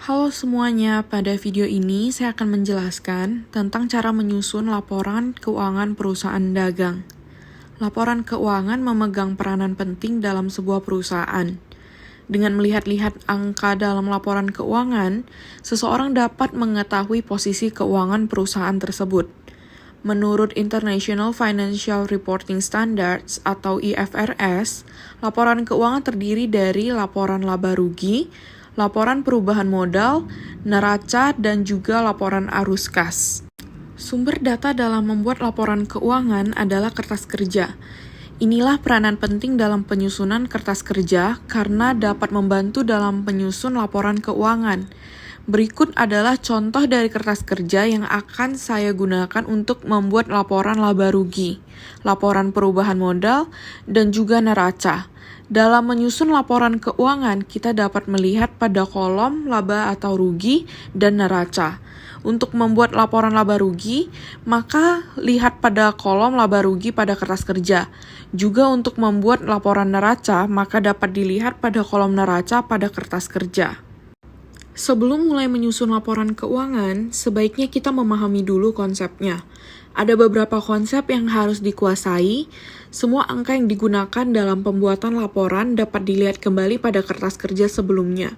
Halo semuanya, pada video ini saya akan menjelaskan tentang cara menyusun laporan keuangan perusahaan dagang. Laporan keuangan memegang peranan penting dalam sebuah perusahaan. Dengan melihat-lihat angka dalam laporan keuangan, seseorang dapat mengetahui posisi keuangan perusahaan tersebut. Menurut International Financial Reporting Standards atau IFRS, laporan keuangan terdiri dari laporan laba rugi, laporan perubahan modal, neraca, dan juga laporan arus kas. Sumber data dalam membuat laporan keuangan adalah kertas kerja. Inilah peranan penting dalam penyusunan kertas kerja karena dapat membantu dalam penyusun laporan keuangan. Berikut adalah contoh dari kertas kerja yang akan saya gunakan untuk membuat laporan laba rugi, laporan perubahan modal, dan juga neraca. Dalam menyusun laporan keuangan, kita dapat melihat pada kolom laba atau rugi dan neraca. Untuk membuat laporan laba rugi, maka lihat pada kolom laba rugi pada kertas kerja. Juga untuk membuat laporan neraca, maka dapat dilihat pada kolom neraca pada kertas kerja. Sebelum mulai menyusun laporan keuangan, sebaiknya kita memahami dulu konsepnya. Ada beberapa konsep yang harus dikuasai. Semua angka yang digunakan dalam pembuatan laporan dapat dilihat kembali pada kertas kerja sebelumnya.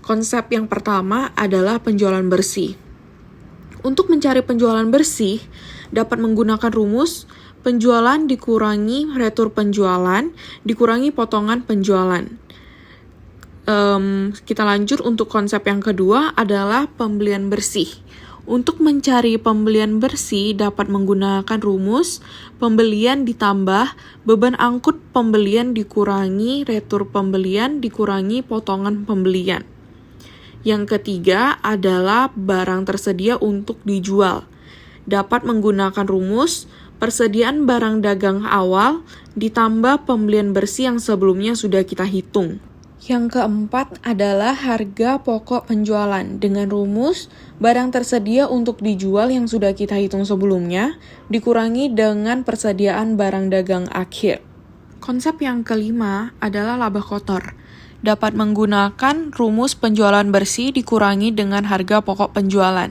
Konsep yang pertama adalah penjualan bersih. Untuk mencari penjualan bersih, dapat menggunakan rumus penjualan dikurangi retur penjualan dikurangi potongan penjualan. Kita lanjut untuk konsep yang kedua adalah pembelian bersih. Untuk mencari pembelian bersih dapat menggunakan rumus pembelian ditambah beban angkut pembelian dikurangi retur pembelian dikurangi potongan pembelian. Yang ketiga adalah barang tersedia untuk dijual. Dapat menggunakan rumus persediaan barang dagang awal ditambah pembelian bersih yang sebelumnya sudah kita hitung. Yang keempat adalah harga pokok penjualan dengan rumus barang tersedia untuk dijual yang sudah kita hitung sebelumnya dikurangi dengan persediaan barang dagang akhir. Konsep yang kelima adalah laba kotor. Dapat menggunakan rumus penjualan bersih dikurangi dengan harga pokok penjualan.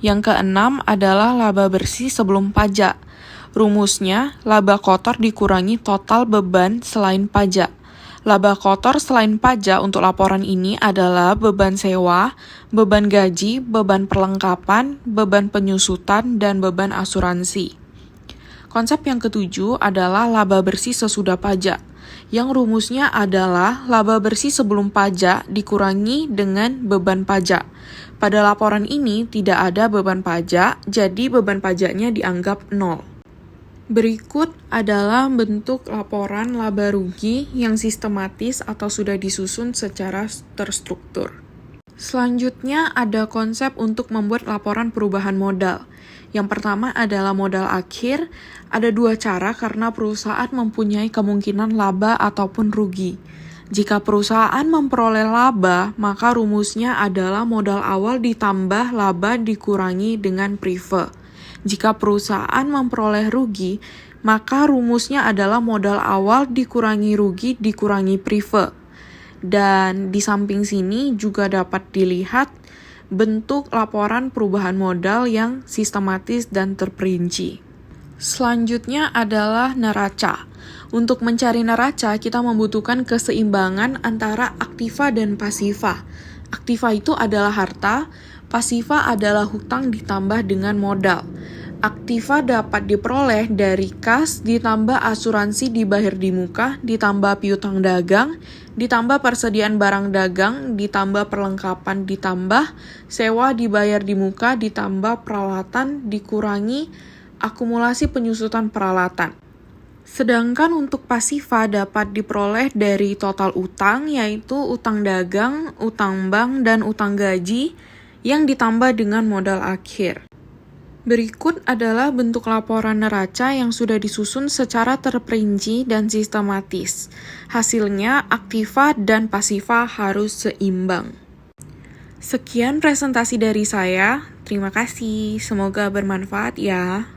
Yang keenam adalah laba bersih sebelum pajak. Rumusnya laba kotor dikurangi total beban selain pajak. Laba kotor selain pajak untuk laporan ini adalah beban sewa, beban gaji, beban perlengkapan, beban penyusutan, dan beban asuransi. Konsep yang ketujuh adalah laba bersih sesudah pajak, yang rumusnya adalah laba bersih sebelum pajak dikurangi dengan beban pajak. Pada laporan ini tidak ada beban pajak, jadi beban pajaknya dianggap 0. Berikut adalah bentuk laporan laba rugi yang sistematis atau sudah disusun secara terstruktur. Selanjutnya ada konsep untuk membuat laporan perubahan modal. Yang pertama adalah modal akhir. Ada dua cara karena perusahaan mempunyai kemungkinan laba ataupun rugi. Jika perusahaan memperoleh laba, maka rumusnya adalah modal awal ditambah laba dikurangi dengan prive. Jika perusahaan memperoleh rugi, maka rumusnya adalah modal awal dikurangi rugi dikurangi prive. Dan di samping sini juga dapat dilihat bentuk laporan perubahan modal yang sistematis dan terperinci. Selanjutnya adalah neraca. Untuk mencari neraca, kita membutuhkan keseimbangan antara aktiva dan pasiva. Aktiva itu adalah harta, pasiva adalah hutang ditambah dengan modal. Aktiva dapat diperoleh dari kas ditambah asuransi dibayar di muka ditambah piutang dagang ditambah persediaan barang dagang ditambah perlengkapan ditambah sewa dibayar di muka ditambah peralatan dikurangi akumulasi penyusutan peralatan. Sedangkan untuk pasiva dapat diperoleh dari total utang yaitu utang dagang, utang bank, dan utang gaji yang ditambah dengan modal akhir. Berikut adalah bentuk laporan neraca yang sudah disusun secara terperinci dan sistematis. Hasilnya, aktiva dan pasiva harus seimbang. Sekian presentasi dari saya. Terima kasih. Semoga bermanfaat ya.